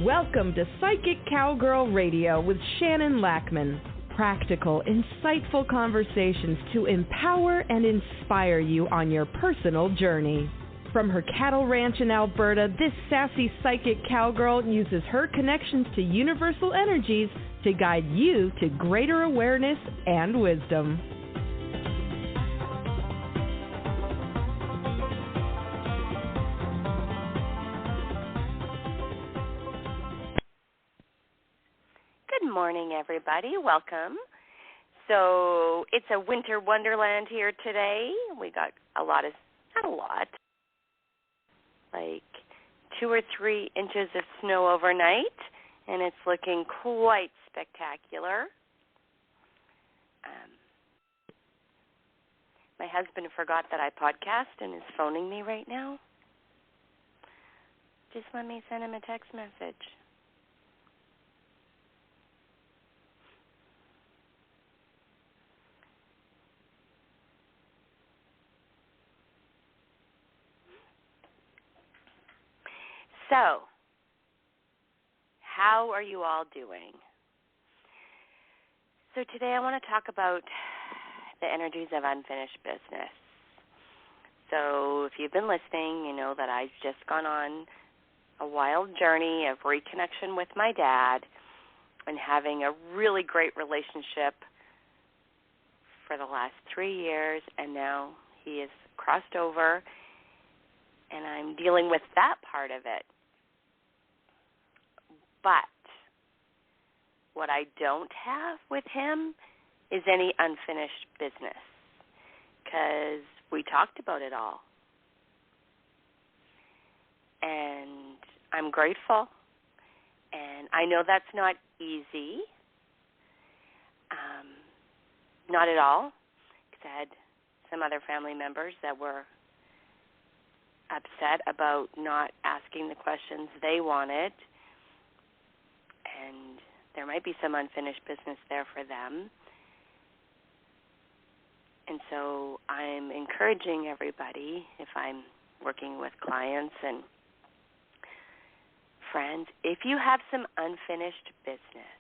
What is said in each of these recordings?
Welcome to Psychic Cowgirl Radio with Shannon Lackman. Practical, insightful conversations to empower and inspire you on your personal journey. From her cattle ranch in Alberta, this sassy psychic cowgirl uses her connections to universal energies to guide you to greater awareness and wisdom. Good morning, everybody. Welcome. So it's a winter wonderland here today. We got like 2 or 3 inches of snow overnight, and it's looking quite spectacular. My husband forgot that I podcast and is phoning me right now. Just let me send him a text message. So, how are you all doing? So today I want to talk about the energies of unfinished business. So if you've been listening, you know that I've just gone on a wild journey of reconnection with my dad and having a really great relationship for the last 3 years, and now he has crossed over, and I'm dealing with that part of it. But what I don't have with him is any unfinished business, because we talked about it all. And I'm grateful, and I know that's not easy, not at all, because I had some other family members that were upset about not asking the questions they wanted, and there might be some unfinished business there for them. And so I'm encouraging everybody, if I'm working with clients and friends, if you have some unfinished business.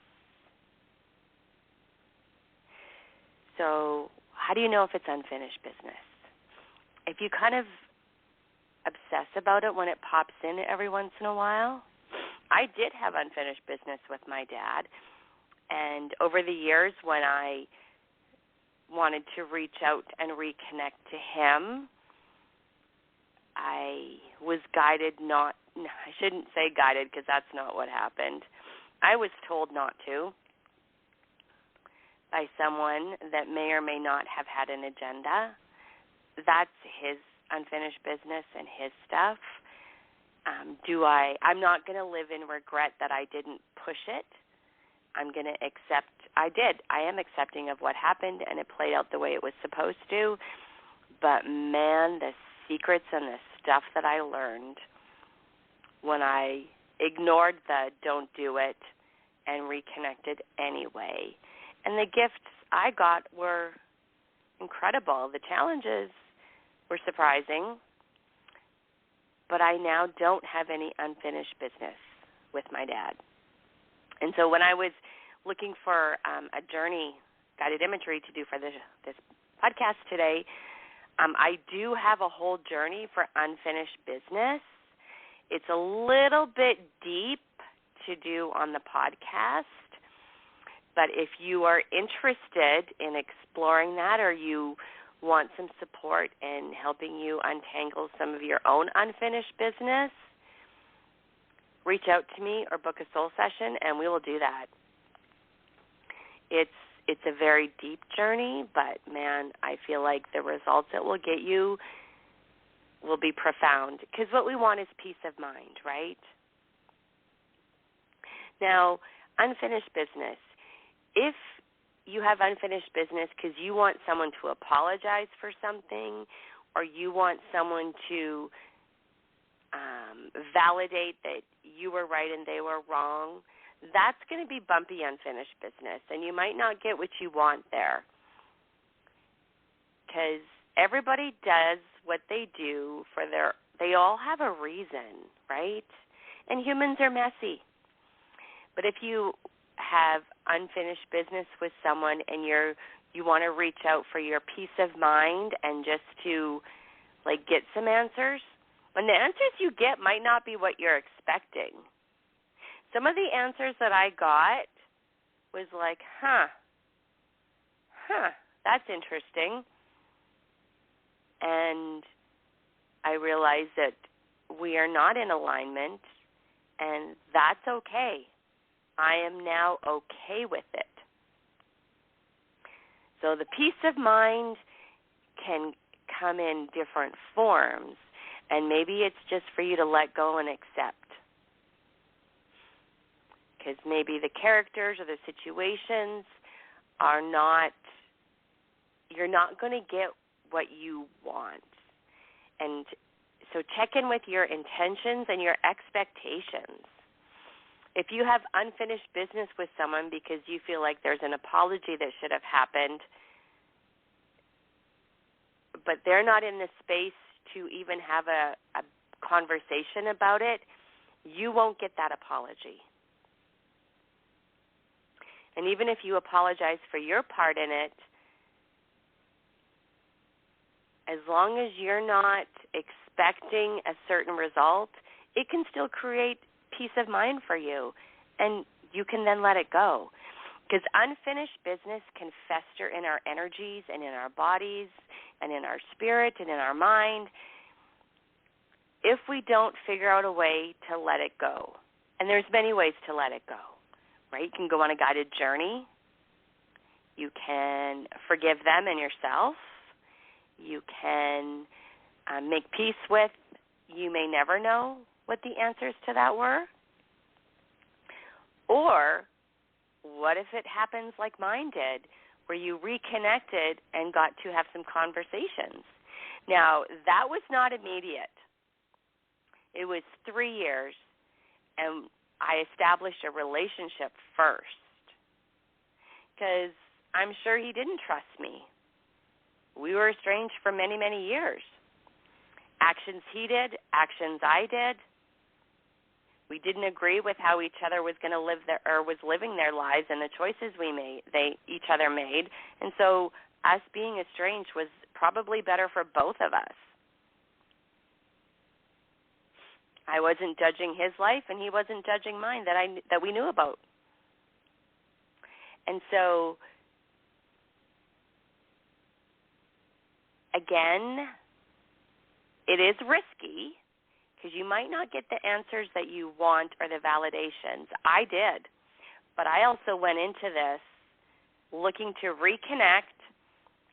So how do you know if it's unfinished business? If you kind of obsess about it when it pops in every once in a while. I did have unfinished business with my dad, and over the years when I wanted to reach out and reconnect to him, I was guided I shouldn't say guided because that's not what happened. I was told not to by someone that may or may not have had an agenda. That's his unfinished business and his stuff. I'm not going to live in regret that I didn't push it. I'm going to accept, I am accepting of what happened, and it played out the way it was supposed to. But man, the secrets and the stuff that I learned when I ignored the don't do it and reconnected anyway. And the gifts I got were incredible. The challenges were surprising, but I now don't have any unfinished business with my dad. And so when I was looking for a journey, guided imagery to do for this podcast today, I do have a whole journey for unfinished business. It's a little bit deep to do on the podcast, but if you are interested in exploring that, or you want some support in helping you untangle some of your own unfinished business, reach out to me or book a soul session, and we will do that. It's a very deep journey, but, man, I feel like the results it will get you will be profound, because what we want is peace of mind, right? Now, unfinished business. If you have unfinished business because you want someone to apologize for something, or you want someone to validate that you were right and they were wrong, that's going to be bumpy unfinished business, and you might not get what you want there, because everybody does what they do for they all have a reason, right? And humans are messy. But if you have unfinished business with someone and you want to reach out for your peace of mind and just to like get some answers, when the answers you get might not be what you're expecting. Some of the answers that I got was like, that's interesting. And I realized that we are not in alignment, and that's okay. I am now okay with it. So the peace of mind can come in different forms, and maybe it's just for you to let go and accept. Because maybe the characters or the situations are not, you're not going to get what you want. And so check in with your intentions and your expectations. If you have unfinished business with someone because you feel like there's an apology that should have happened, but they're not in the space to even have a conversation about it, you won't get that apology. And even if you apologize for your part in it, as long as you're not expecting a certain result, it can still create peace of mind for you, and you can then let it go. Because unfinished business can fester in our energies and in our bodies and in our spirit and in our mind if we don't figure out a way to let it go. And there's many ways to let it go, right? You can go on a guided journey. You can forgive them and yourself. You can make peace with, you may never know what the answers to that were. Or what if it happens like mine did, where you reconnected and got to have some conversations? Now, that was not immediate. It was 3 years, and I established a relationship first because I'm sure he didn't trust me. We were estranged for many, many years. Actions he did, actions I did. We didn't agree with how each other was going to live was living their lives and the choices each other made. And so us being estranged was probably better for both of us. I wasn't judging his life, and he wasn't judging mine that we knew about. And so, again, it is risky because you might not get the answers that you want or the validations. I did, but I also went into this looking to reconnect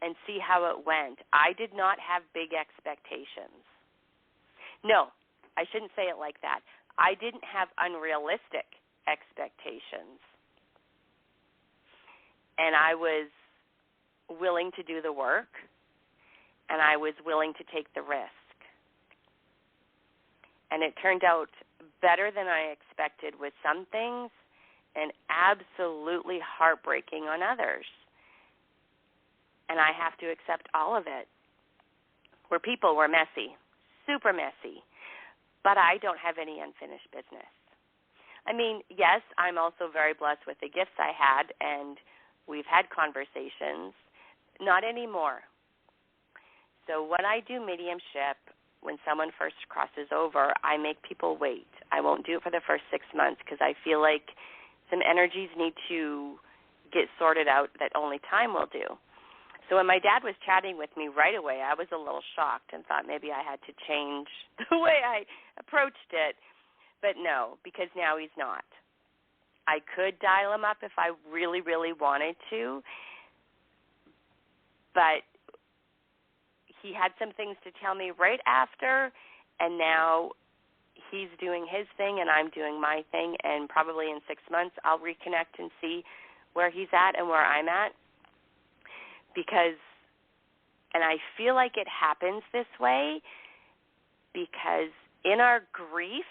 and see how it went. I did not have big expectations. No, I shouldn't say it like that. I didn't have unrealistic expectations. And I was willing to do the work, and I was willing to take the risk. And it turned out better than I expected with some things and absolutely heartbreaking on others. And I have to accept all of it. We're people, we're messy, super messy. But I don't have any unfinished business. I mean, yes, I'm also very blessed with the gifts I had, and we've had conversations. Not anymore. So when I do mediumship, when someone first crosses over, I make people wait. I won't do it for the first 6 months because I feel like some energies need to get sorted out that only time will do. So when my dad was chatting with me right away, I was a little shocked and thought maybe I had to change the way I approached it. But no, because now he's not. I could dial him up if I really, really wanted to, but he had some things to tell me right after, and now he's doing his thing and I'm doing my thing, and probably in 6 months I'll reconnect and see where he's at and where I'm at. Because, and I feel like it happens this way because in our grief,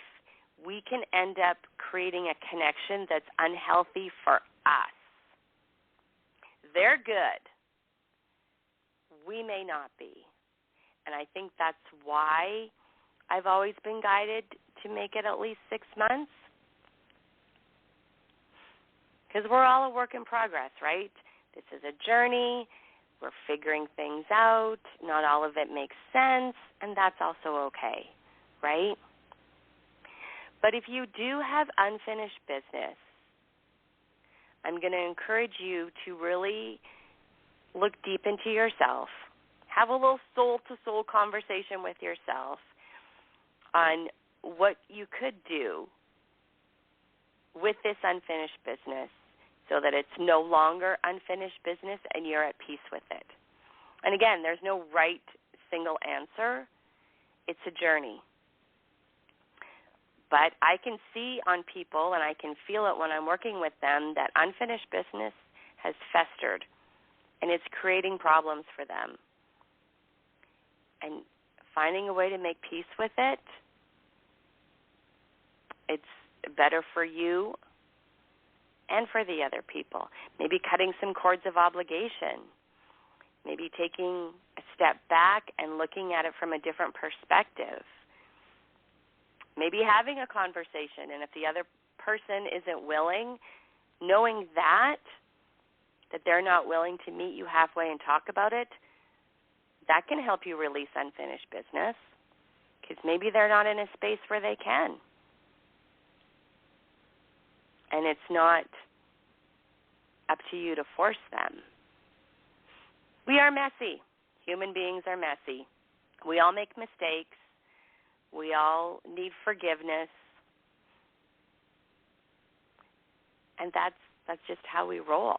we can end up creating a connection that's unhealthy for us. They're good. We may not be. And I think that's why I've always been guided to make it at least 6 months. Because we're all a work in progress, right? This is a journey. We're figuring things out. Not all of it makes sense, and that's also okay, right? But if you do have unfinished business, I'm going to encourage you to really look deep into yourself, have a little soul-to-soul conversation with yourself on what you could do with this unfinished business so that it's no longer unfinished business and you're at peace with it. And again, there's no right single answer. It's a journey. But I can see on people, and I can feel it when I'm working with them, that unfinished business has festered, and it's creating problems for them. And finding a way to make peace with it, it's better for you and for the other people. Maybe cutting some cords of obligation. Maybe taking a step back and looking at it from a different perspective. Maybe having a conversation, and if the other person isn't willing, knowing that they're not willing to meet you halfway and talk about it, that can help you release unfinished business, because maybe they're not in a space where they can. And it's not up to you to force them. We are messy. Human beings are messy. We all make mistakes. We all need forgiveness. And that's just how we roll.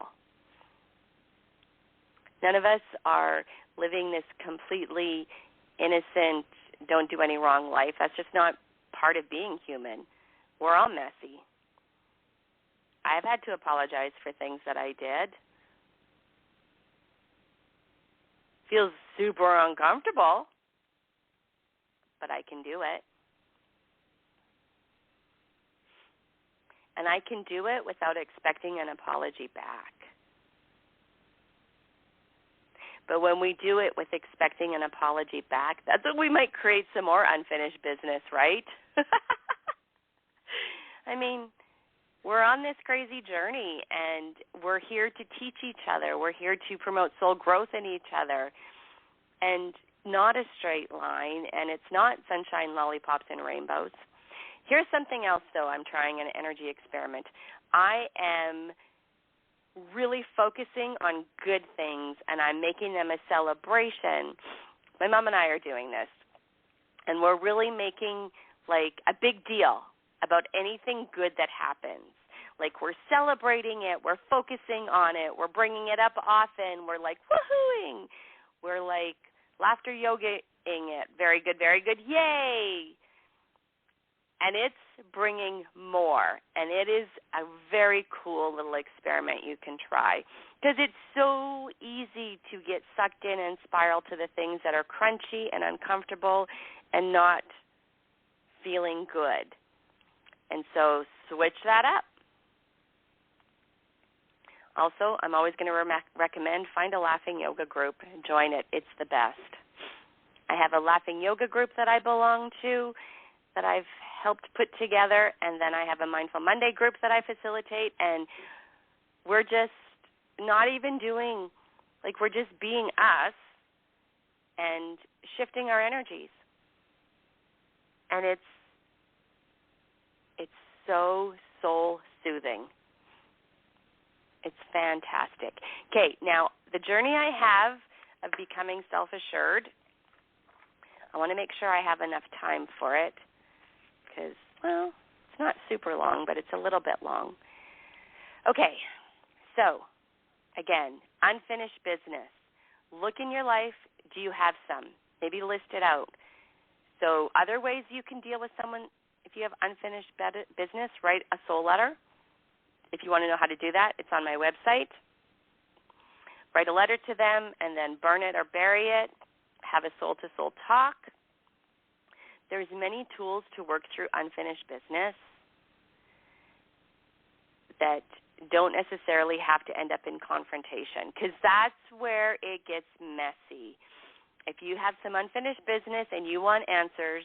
None of us are living this completely innocent, don't do any wrong life. That's just not part of being human. We're all messy. I've had to apologize for things that I did. Feels super uncomfortable, but I can do it. And I can do it without expecting an apology back. But when we do it with expecting an apology back, that's when we might create some more unfinished business, right? I mean, we're on this crazy journey, and we're here to teach each other. We're here to promote soul growth in each other, and not a straight line, and it's not sunshine, lollipops, and rainbows. Here's something else, though. I'm trying an energy experiment. I am really focusing on good things, and I'm making them a celebration. My mom and I are doing this, and we're really making, like, a big deal about anything good that happens. Like, we're celebrating it. We're focusing on it. We're bringing it up often. We're, like, woohooing. We're, like, laughter yogaing it. Very good, yay. And it's bringing more. And it is a very cool little experiment you can try, because it's so easy to get sucked in and spiral to the things that are crunchy and uncomfortable and not feeling good. And so switch that up. Also, I'm always going to recommend find a laughing yoga group and join it. It's the best. I have a laughing yoga group that I belong to that I've helped put together, and then I have a Mindful Monday group that I facilitate, and we're just not even doing, like, we're just being us and shifting our energies. And it's so soul-soothing. It's fantastic. Okay, now the journey I have of becoming self-assured, I want to make sure I have enough time for it because, well, it's not super long, but it's a little bit long. Okay, so, again, unfinished business. Look in your life. Do you have some? Maybe list it out. So other ways you can deal with someone, if you have unfinished business, write a soul letter. If you want to know how to do that, it's on my website. Write a letter to them and then burn it or bury it. Have a soul-to-soul talk. There's many tools to work through unfinished business that don't necessarily have to end up in confrontation, because that's where it gets messy. If you have some unfinished business and you want answers,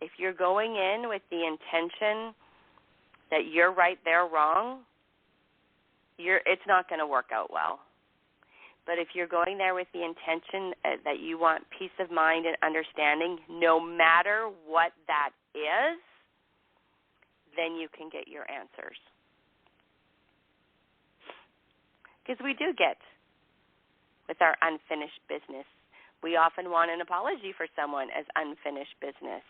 if you're going in with the intention that you're right, they're wrong, it's not going to work out well. But if you're going there with the intention that you want peace of mind and understanding, no matter what that is, then you can get your answers. Because we do get, with our unfinished business, we often want an apology for someone as unfinished business.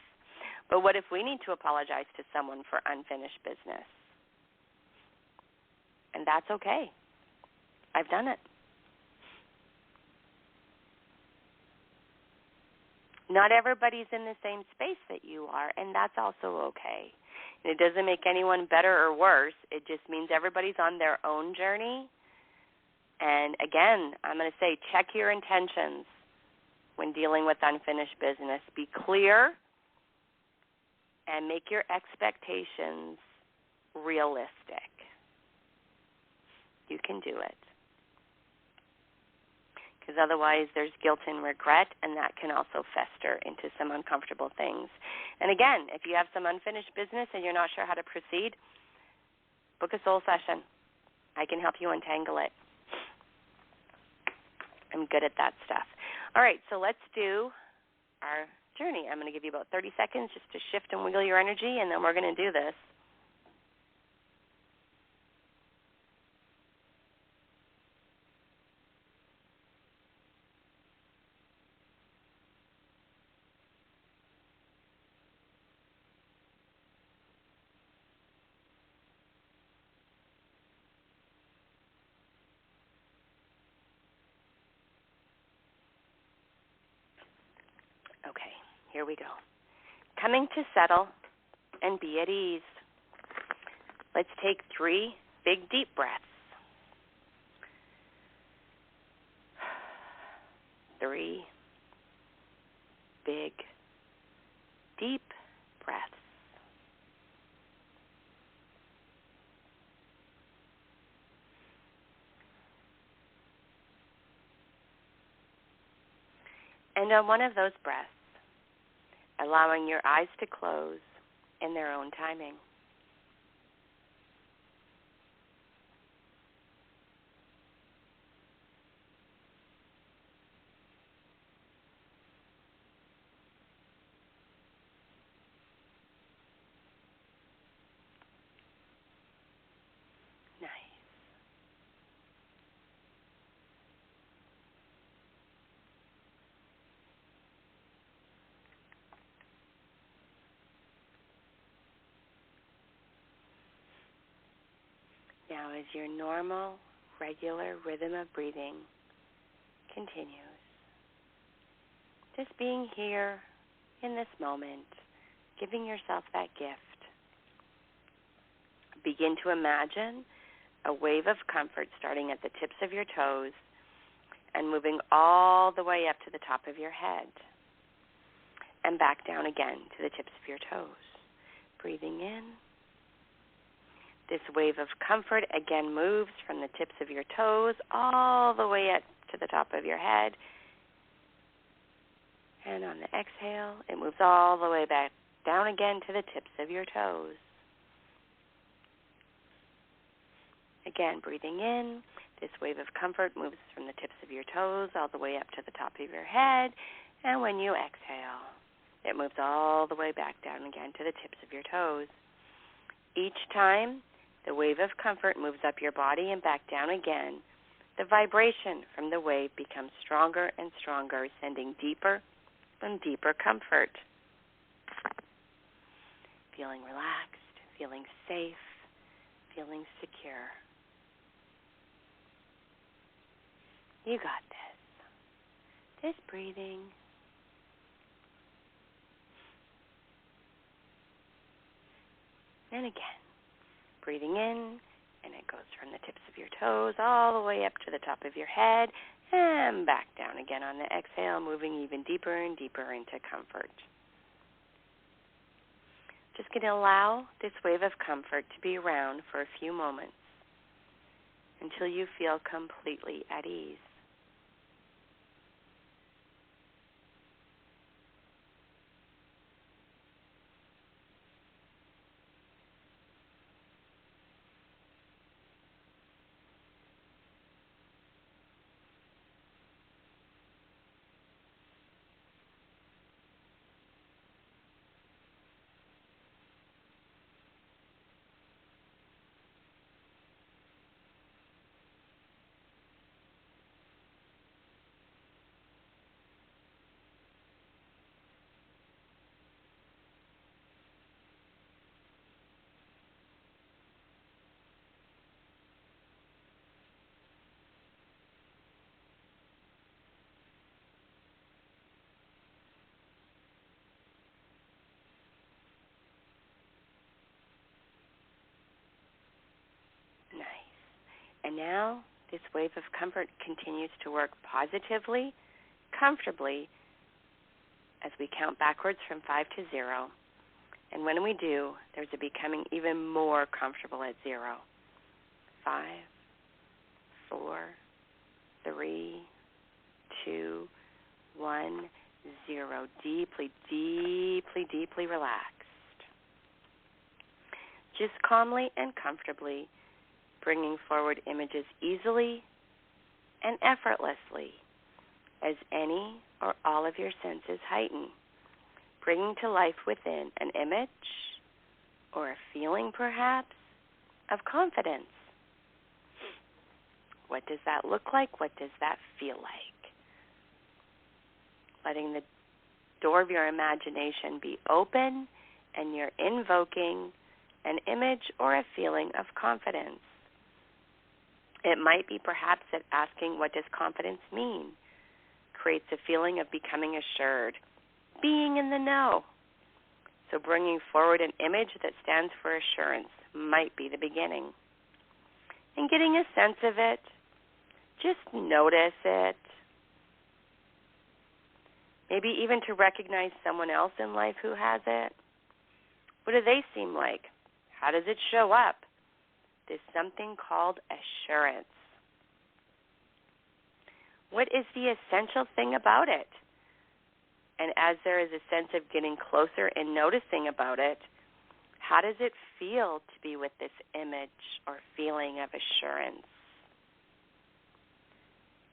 But what if we need to apologize to someone for unfinished business? And that's okay. I've done it. Not everybody's in the same space that you are, and that's also okay. And it doesn't make anyone better or worse. It just means everybody's on their own journey. And again, I'm going to say check your intentions when dealing with unfinished business. Be clear and make your expectations realistic. You can do it. Because otherwise there's guilt and regret, and that can also fester into some uncomfortable things. And again, if you have some unfinished business and you're not sure how to proceed, book a soul session. I can help you untangle it. I'm good at that stuff. All right, so let's do our journey. I'm going to give you about 30 seconds just to shift and wiggle your energy, and then we're going to do this. Okay, here we go. Coming to settle and be at ease. Let's take 3 big, deep breaths. 3 big, deep breaths. And on one of those breaths, allowing your eyes to close in their own timing. Nice. Now, as your normal, regular rhythm of breathing continues, just being here in this moment, giving yourself that gift, begin to imagine a wave of comfort starting at the tips of your toes and moving all the way up to the top of your head and back down again to the tips of your toes. Breathing in. This wave of comfort again moves from the tips of your toes all the way up to the top of your head. And on the exhale, it moves all the way back down again to the tips of your toes. Again, breathing in, this wave of comfort moves from the tips of your toes all the way up to the top of your head. And when you exhale, it moves all the way back down again to the tips of your toes. Each time, the wave of comfort moves up your body and back down again. The vibration from the wave becomes stronger and stronger, sending deeper and deeper comfort. Feeling relaxed, feeling safe, feeling secure. You got this. Just breathing. And again, breathing in, and it goes from the tips of your toes all the way up to the top of your head and back down again on the exhale, moving even deeper and deeper into comfort. Just going to allow this wave of comfort to be around for a few moments until you feel completely at ease. And now this wave of comfort continues to work positively, comfortably, as we count backwards from 5 to 0. And when we do, there's a becoming even more comfortable at 0. 5, 4, 3, 2, 1, 0. Deeply, deeply, deeply relaxed. Just calmly and comfortably bringing forward images easily and effortlessly as any or all of your senses heighten, bringing to life within an image or a feeling perhaps of confidence. What does that look like? What does that feel like? Letting the door of your imagination be open and you're invoking an image or a feeling of confidence. It might be perhaps that asking, what does confidence mean, creates a feeling of becoming assured, being in the know. So bringing forward an image that stands for assurance might be the beginning. And getting a sense of it, just notice it. Maybe even to recognize someone else in life who has it. What do they seem like? How does it show up? There's something called assurance. What is the essential thing about it? And as there is a sense of getting closer and noticing about it, how does it feel to be with this image or feeling of assurance?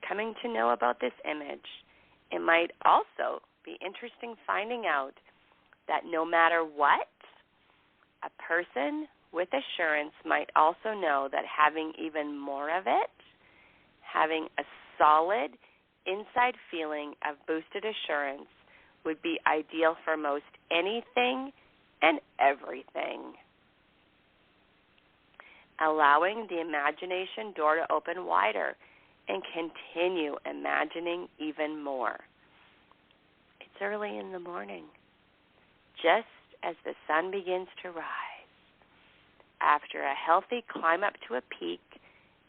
Coming to know about this image, it might also be interesting finding out that no matter what, a person with assurance might also know that having even more of it, having a solid inside feeling of boosted assurance would be ideal for most anything and everything. Allowing the imagination door to open wider and continue imagining even more. It's early in the morning, just as the sun begins to rise. After a healthy climb up to a peak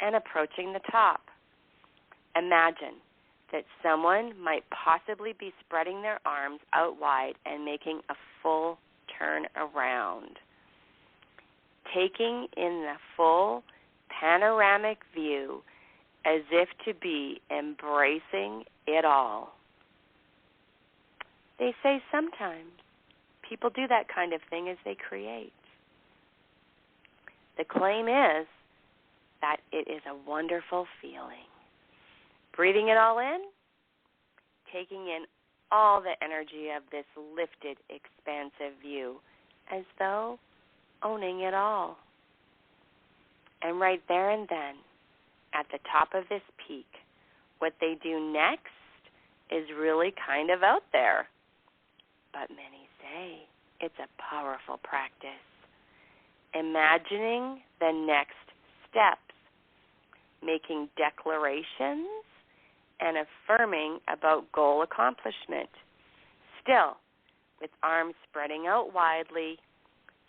and approaching the top, imagine that someone might possibly be spreading their arms out wide and making a full turn around, taking in the full panoramic view as if to be embracing it all. They say sometimes people do that kind of thing as they create. The claim is that it is a wonderful feeling. Breathing it all in, taking in all the energy of this lifted, expansive view, as though owning it all. And right there and then, at the top of this peak, what they do next is really kind of out there. But many say it's a powerful practice. Imagining the next steps, making declarations, and affirming about goal accomplishment. Still, with arms spreading out widely,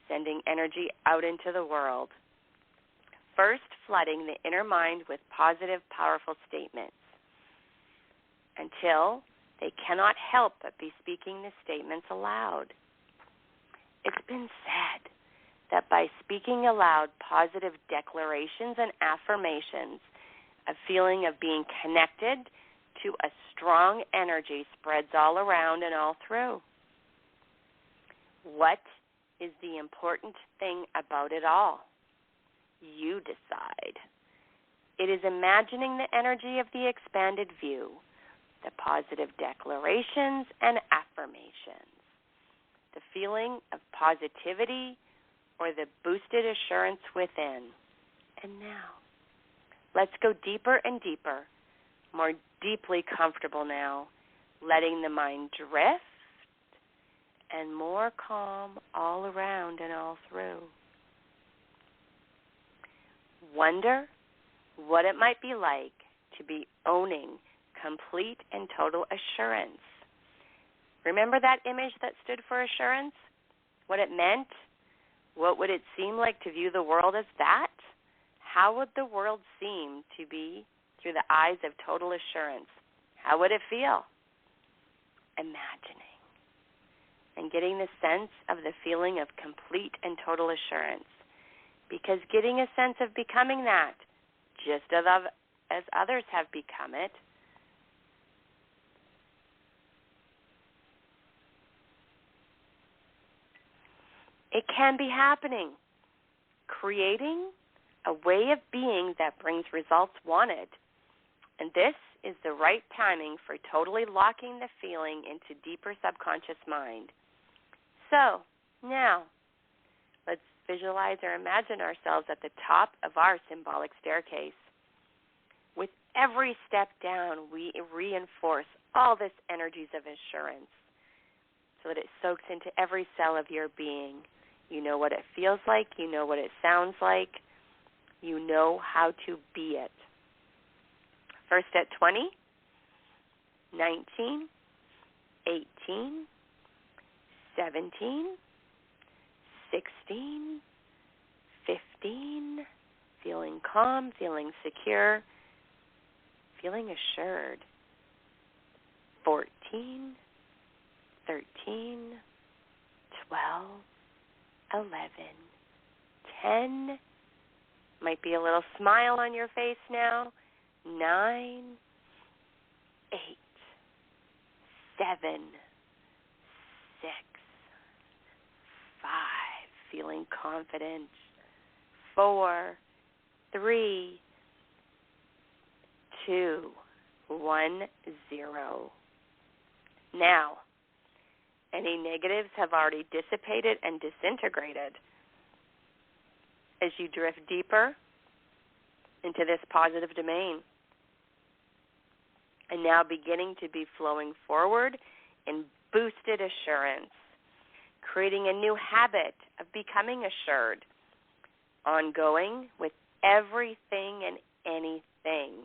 sending energy out into the world. First, flooding the inner mind with positive, powerful statements until they cannot help but be speaking the statements aloud. It's been said that by speaking aloud positive declarations and affirmations, a feeling of being connected to a strong energy spreads all around and all through. What is the important thing about it all? You decide. It is imagining the energy of the expanded view, the positive declarations and affirmations, the feeling of positivity or the boosted assurance within. And now, let's go deeper and deeper, more deeply comfortable now, letting the mind drift and more calm all around and all through. Wonder what it might be like to be owning complete and total assurance. Remember that image that stood for assurance? What it meant? What would it seem like to view the world as that? how would the world seem to be through the eyes of total assurance? How would it feel? Imagining and getting the sense of the feeling of complete and total assurance. Because getting a sense of becoming that, just as others have become it, it can be happening. Creating a way of being that brings results wanted. And this is the right timing for totally locking the feeling into deeper subconscious mind. So, now, let's visualize or imagine ourselves at the top of our symbolic staircase. With every step down, we reinforce all this energies of assurance so that it soaks into every cell of your being. You know what it feels like. You know what it sounds like. You know how to be it. First at 20, 19, 18, 17, 16, 15, feeling calm, feeling secure, feeling assured. 14, 13, 12, 11, 10, might be a little smile on your face now. 9, 8, 7, 6, 5, feeling confident. 4, 3, 2, 1, 0. Now, any negatives have already dissipated and disintegrated. As you drift deeper into this positive domain, and now beginning to be flowing forward in boosted assurance, creating a new habit of becoming assured, ongoing with everything and anything.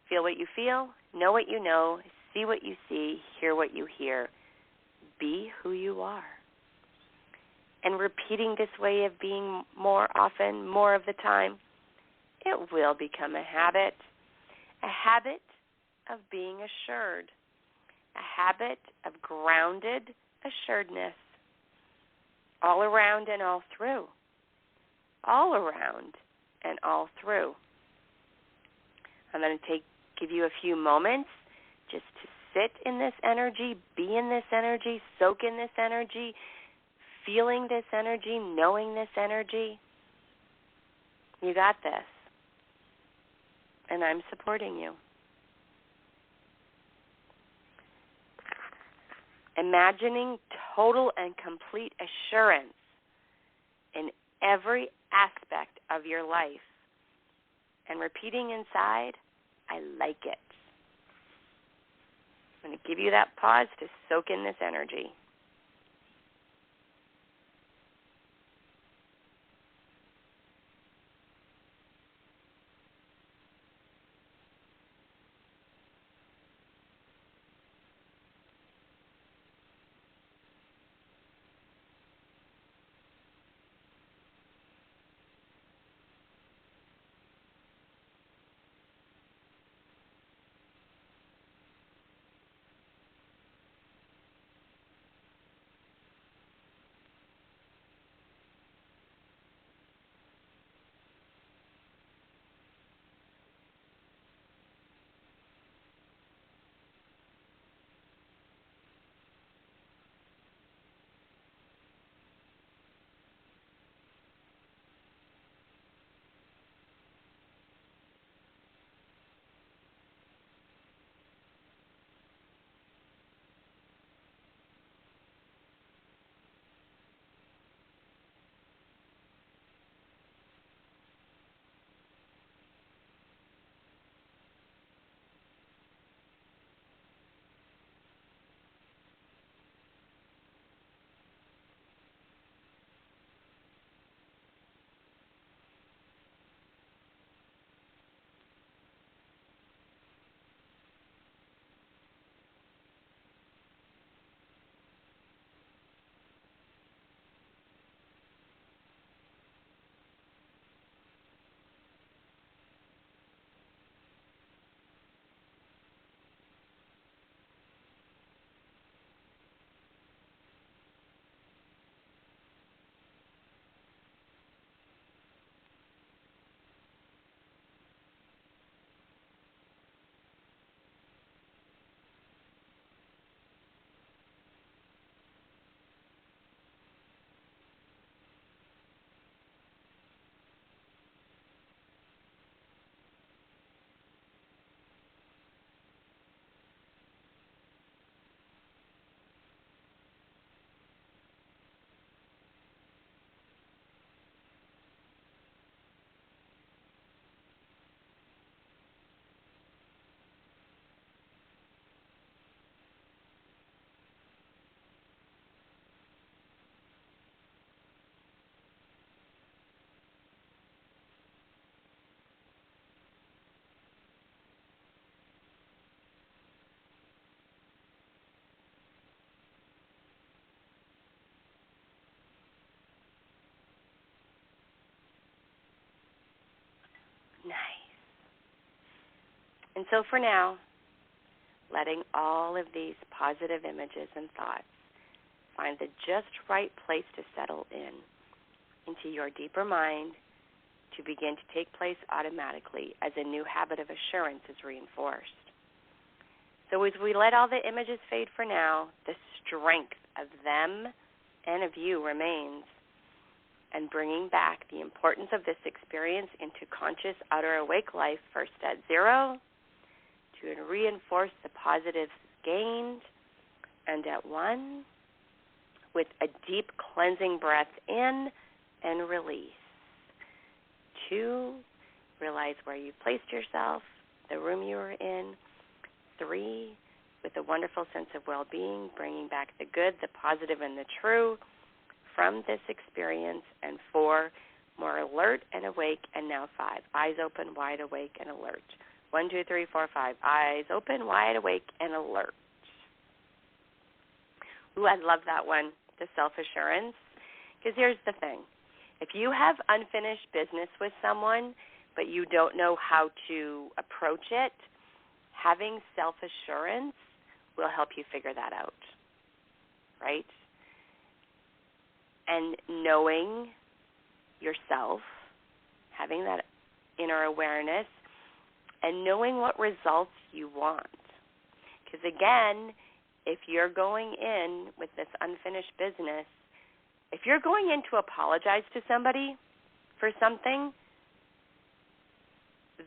Feel what you feel, know what you know, see what you see, hear what you hear. Be who you are. And repeating this way of being more often, more of the time, it will become a habit of being assured, a habit of grounded assuredness, all around and all through, all around and all through. I'm going to give you a few moments just to sit in this energy, be in this energy, soak in this energy, feeling this energy, knowing this energy. You got this. And I'm supporting you. Imagining total and complete assurance in every aspect of your life. And repeating inside, I like it. I'm going to give you that pause to soak in this energy. And so for now, letting all of these positive images and thoughts find the just right place to settle into your deeper mind to begin to take place automatically as a new habit of assurance is reinforced. So as we let all the images fade for now, the strength of them and of you remains, and bringing back the importance of this experience into conscious outer awake life, first at 0, to reinforce the positives gained, and at 1, with a deep cleansing breath in and release. 2, realize where you placed yourself, the room you were in. 3, with a wonderful sense of well-being, bringing back the good, the positive, and the true from this experience. And 4, more alert and awake. And now 5, eyes open, wide awake, and alert. 1, 2, 3, 4, 5, eyes open, wide awake, and alert. Ooh, I love that one, the self-assurance. Because here's the thing. If you have unfinished business with someone, but you don't know how to approach it, having self-assurance will help you figure that out, right? And knowing yourself, having that inner awareness, and knowing what results you want. Because again, if you're going in with this unfinished business, if you're going in to apologize to somebody for something,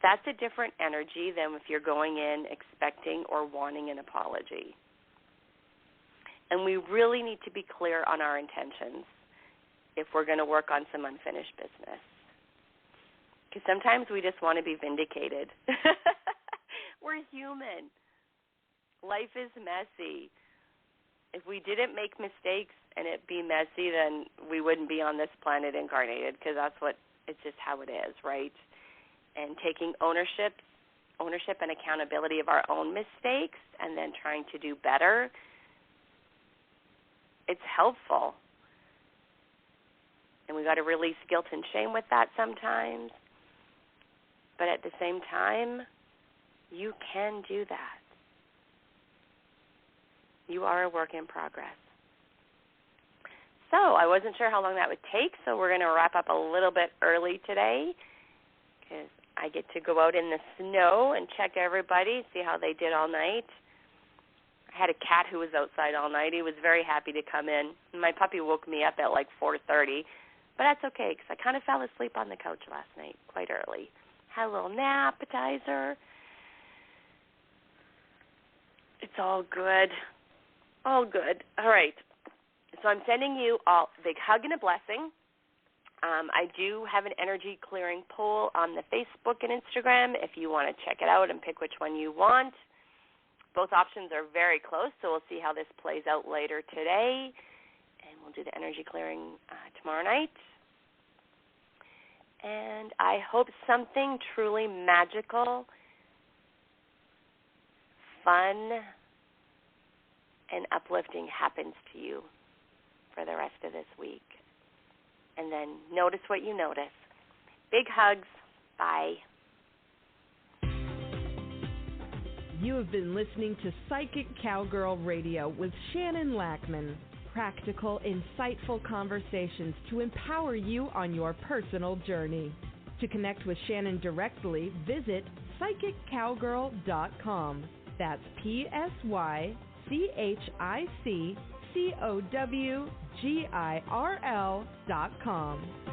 that's a different energy than if you're going in expecting or wanting an apology. And we really need to be clear on our intentions if we're going to work on some unfinished business. Because sometimes we just want to be vindicated. We're human. Life is messy. If we didn't make mistakes and it be messy, then we wouldn't be on this planet incarnated, because it's just how it is, right? And taking ownership and accountability of our own mistakes and then trying to do better, it's helpful. And we got to release guilt and shame with that sometimes. But at the same time, you can do that. You are a work in progress. So I wasn't sure how long that would take, so we're going to wrap up a little bit early today, because I get to go out in the snow and check everybody, see how they did all night. I had a cat who was outside all night. He was very happy to come in. My puppy woke me up at like 4:30, but that's okay, because I kind of fell asleep on the couch last night quite early. Had a little nap, appetizer. It's all good. All good. All right. So I'm sending you all a big hug and a blessing. I do have an energy clearing poll on the Facebook and Instagram if you want to check it out and pick which one you want. Both options are very close, so we'll see how this plays out later today. And we'll do the energy clearing tomorrow night. And I hope something truly magical, fun, and uplifting happens to you for the rest of this week. And then notice what you notice. Big hugs. Bye. You have been listening to Psychic Cowgirl Radio with Shannon Lackman. Practical, insightful conversations to empower you on your personal journey. To connect with Shannon directly, visit psychiccowgirl.com. That's PSYCHICCOWGIRL.com.